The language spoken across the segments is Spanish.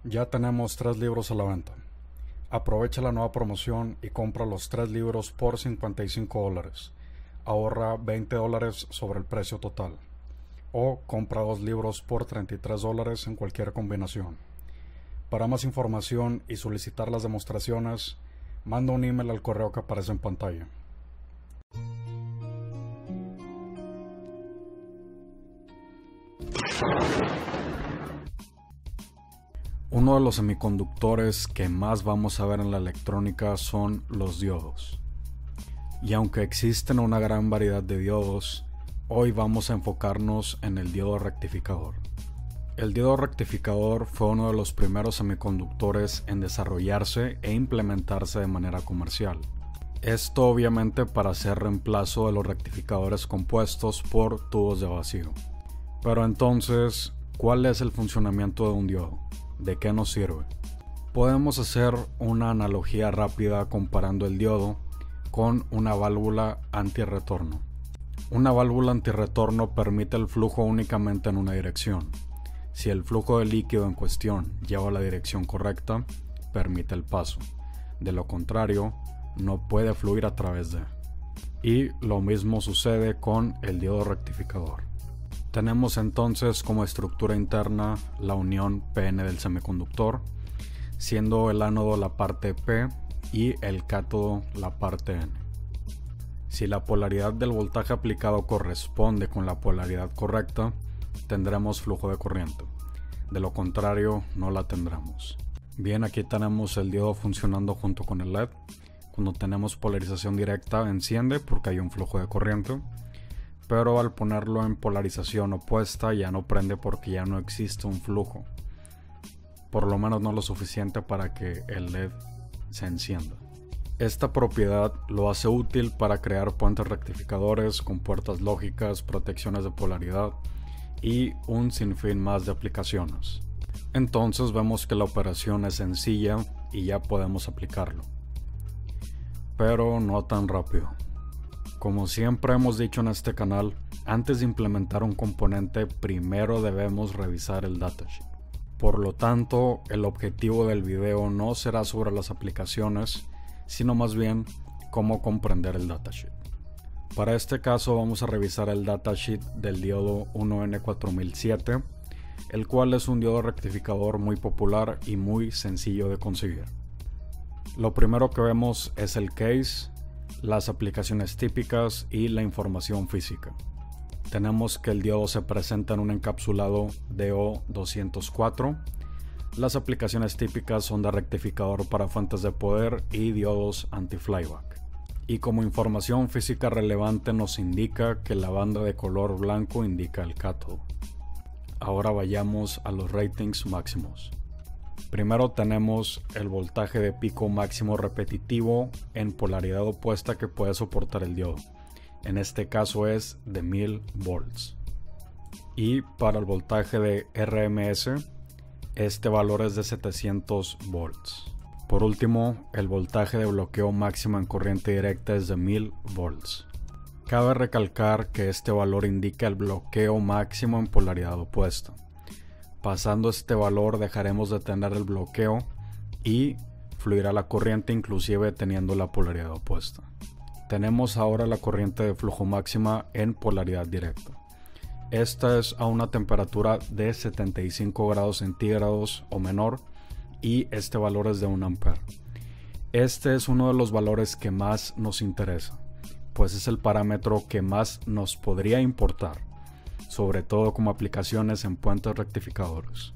Ya tenemos 3 libros a la venta. Aprovecha la nueva promoción y compra los 3 libros por $55. Ahorra $20 sobre el precio total. O compra 2 libros por $33 en cualquier combinación. Para más información y solicitar las demostraciones, manda un email al correo que aparece en pantalla. Uno de los semiconductores que más vamos a ver en la electrónica son los diodos. Y aunque existen una gran variedad de diodos, hoy vamos a enfocarnos en el diodo rectificador. El diodo rectificador fue uno de los primeros semiconductores en desarrollarse e implementarse de manera comercial. Esto obviamente para hacer reemplazo de los rectificadores compuestos por tubos de vacío. Pero entonces, ¿cuál es el funcionamiento de un diodo? ¿De qué nos sirve? Podemos hacer una analogía rápida comparando el diodo con una válvula antirretorno. Una válvula antirretorno permite el flujo únicamente en una dirección. Si el flujo de líquido en cuestión lleva la dirección correcta, permite el paso. De lo contrario, no puede fluir a través de. Y lo mismo sucede con el diodo rectificador. Tenemos entonces como estructura interna la unión PN del semiconductor, siendo el ánodo la parte P y el cátodo la parte N. Si la polaridad del voltaje aplicado corresponde con la polaridad correcta, tendremos flujo de corriente. De lo contrario, no la tendremos. Bien, aquí tenemos el diodo funcionando junto con el LED. Cuando tenemos polarización directa, enciende porque hay un flujo de corriente. Pero al ponerlo en polarización opuesta ya no prende porque ya no existe un flujo. Por lo menos no lo suficiente para que el LED se encienda. Esta propiedad lo hace útil para crear puentes rectificadores con puertas lógicas, protecciones de polaridad y un sinfín más de aplicaciones. Entonces vemos que la operación es sencilla y ya podemos aplicarlo. Pero no tan rápido. Como siempre hemos dicho en este canal, antes de implementar un componente primero debemos revisar el datasheet. Por lo tanto, el objetivo del video no será sobre las aplicaciones, sino más bien cómo comprender el datasheet. Para este caso vamos a revisar el datasheet del diodo 1N4007, el cual es un diodo rectificador muy popular y muy sencillo de conseguir. Lo primero que vemos es el case, las aplicaciones típicas y la información física. Tenemos que el diodo se presenta en un encapsulado DO204. Las aplicaciones típicas son de rectificador para fuentes de poder y diodos anti-flyback. Y como información física relevante nos indica que la banda de color blanco indica el cátodo. Ahora vayamos a los ratings máximos. Primero tenemos el voltaje de pico máximo repetitivo en polaridad opuesta que puede soportar el diodo. En este caso es de 1000 volts. Y para el voltaje de RMS, este valor es de 700 volts. Por último, el voltaje de bloqueo máximo en corriente directa es de 1000 volts. Cabe recalcar que este valor indica el bloqueo máximo en polaridad opuesta. Pasando este valor dejaremos de tener el bloqueo y fluirá la corriente inclusive teniendo la polaridad opuesta. Tenemos ahora la corriente de flujo máxima en polaridad directa. Esta es a una temperatura de 75 grados centígrados o menor y este valor es de 1 ampere. Este es uno de los valores que más nos interesa, pues es el parámetro que más nos podría importar, sobre todo como aplicaciones en puentes rectificadores.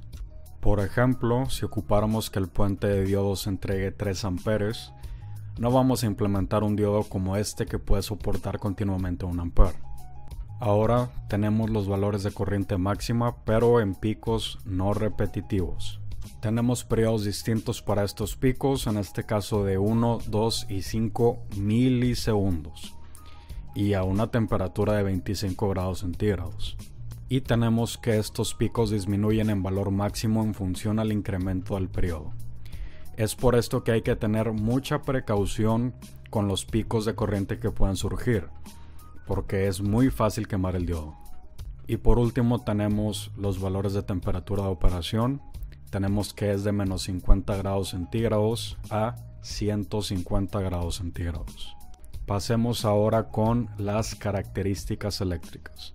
Por ejemplo, si ocupáramos que el puente de diodos entregue 3 amperes, no vamos a implementar un diodo como este que puede soportar continuamente 1 ampere. Ahora tenemos los valores de corriente máxima, pero en picos no repetitivos. Tenemos periodos distintos para estos picos, en este caso de 1, 2 y 5 milisegundos. Y a una temperatura de 25 grados centígrados. Y tenemos que estos picos disminuyen en valor máximo en función al incremento del periodo. Es por esto que hay que tener mucha precaución con los picos de corriente que puedan surgir, porque es muy fácil quemar el diodo. Y por último tenemos los valores de temperatura de operación, tenemos que es de menos 50 grados centígrados a 150 grados centígrados. Pasemos ahora con las características eléctricas.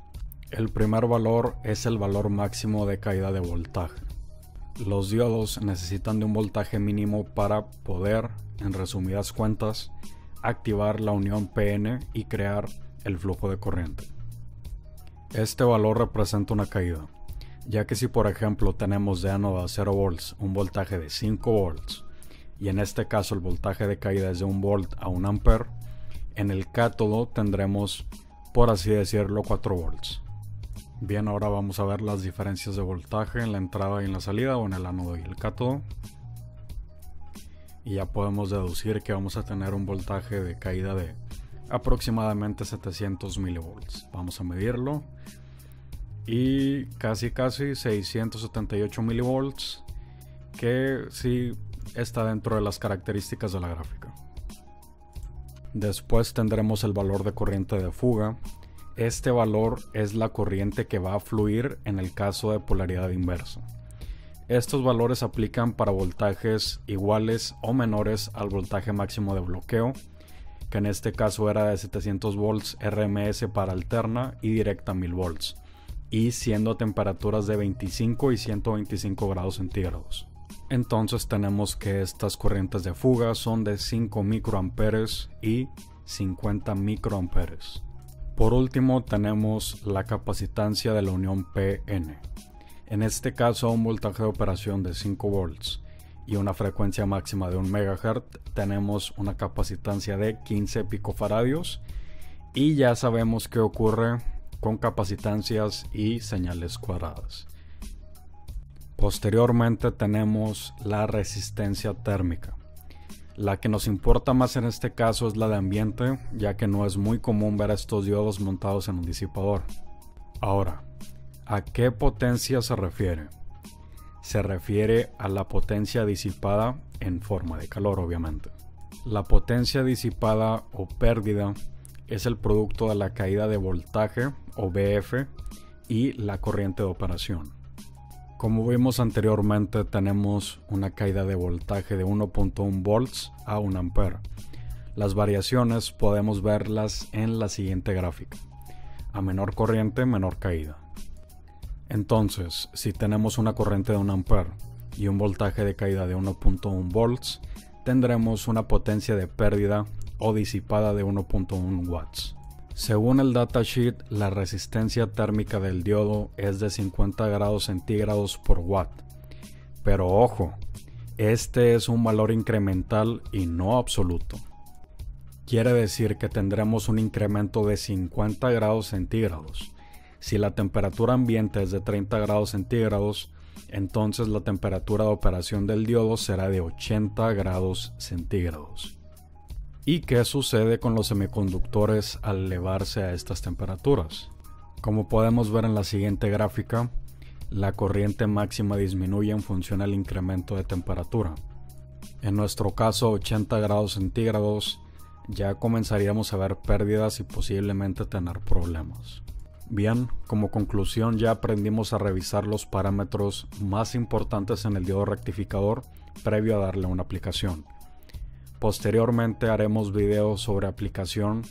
El primer valor es el valor máximo de caída de voltaje. Los diodos necesitan de un voltaje mínimo para poder, en resumidas cuentas, activar la unión PN y crear el flujo de corriente. Este valor representa una caída, ya que si por ejemplo tenemos de ánodo a 0 volts un voltaje de 5 volts, y en este caso el voltaje de caída es de 1 volt a 1 ampere, en el cátodo tendremos, por así decirlo, 4 volts. Bien, ahora vamos a ver las diferencias de voltaje en la entrada y en la salida, o en el ánodo y el cátodo. Y ya podemos deducir que vamos a tener un voltaje de caída de aproximadamente 700 milivolts. Vamos a medirlo. Y casi 678 milivolts, que sí está dentro de las características de la gráfica. Después tendremos el valor de corriente de fuga. Este valor es la corriente que va a fluir en el caso de polaridad inversa. Estos valores aplican para voltajes iguales o menores al voltaje máximo de bloqueo, que en este caso era de 700 volts RMS para alterna y directa 1000 volts, y siendo temperaturas de 25 y 125 grados centígrados. Entonces tenemos que estas corrientes de fuga son de 5 microamperes y 50 microamperes. Por último tenemos la capacitancia de la unión PN. En este caso, a un voltaje de operación de 5 volts y una frecuencia máxima de 1 MHz, tenemos una capacitancia de 15 picofaradios, y ya sabemos qué ocurre con capacitancias y señales cuadradas. Posteriormente tenemos la resistencia térmica. La que nos importa más en este caso es la de ambiente, ya que no es muy común ver estos diodos montados en un disipador. Ahora, ¿a qué potencia se refiere? Se refiere a la potencia disipada en forma de calor, obviamente. La potencia disipada o pérdida es el producto de la caída de voltaje o VF y la corriente de operación. Como vimos anteriormente, tenemos una caída de voltaje de 1.1 volts a 1 ampere. Las variaciones podemos verlas en la siguiente gráfica. A menor corriente, menor caída. Entonces, si tenemos una corriente de 1 ampere y un voltaje de caída de 1.1 volts, tendremos una potencia de pérdida o disipada de 1.1 watts. Según el datasheet, la resistencia térmica del diodo es de 50 grados centígrados por watt. Pero ojo, este es un valor incremental y no absoluto. Quiere decir que tendremos un incremento de 50 grados centígrados. Si la temperatura ambiente es de 30 grados centígrados, entonces la temperatura de operación del diodo será de 80 grados centígrados. ¿Y qué sucede con los semiconductores al elevarse a estas temperaturas? Como podemos ver en la siguiente gráfica, la corriente máxima disminuye en función al incremento de temperatura. En nuestro caso, 80 grados centígrados, ya comenzaríamos a ver pérdidas y posiblemente tener problemas. Bien, como conclusión ya aprendimos a revisar los parámetros más importantes en el diodo rectificador previo a darle una aplicación. Posteriormente haremos videos sobre aplicación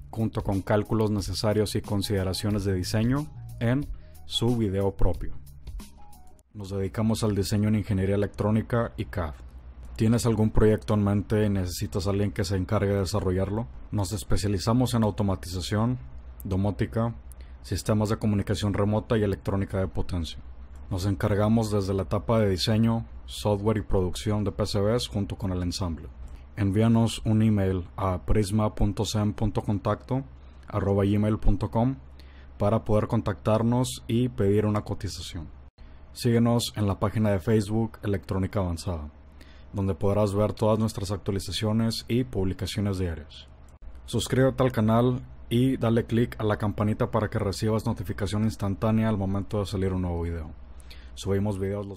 junto con cálculos necesarios y consideraciones de diseño en su video propio. Nos dedicamos al diseño en ingeniería electrónica y CAD. ¿Tienes algún proyecto en mente y necesitas a alguien que se encargue de desarrollarlo? Nos especializamos en automatización, domótica, sistemas de comunicación remota y electrónica de potencia. Nos encargamos desde la etapa de diseño, software y producción de PCBs junto con el ensamble. Envíanos un email a prisma.sem.contacto@gmail.com para poder contactarnos y pedir una cotización. Síguenos en la página de Facebook Electrónica Avanzada, donde podrás ver todas nuestras actualizaciones y publicaciones diarias. Suscríbete al canal y dale click a la campanita para que recibas notificación instantánea al momento de salir un nuevo video. Subimos videos los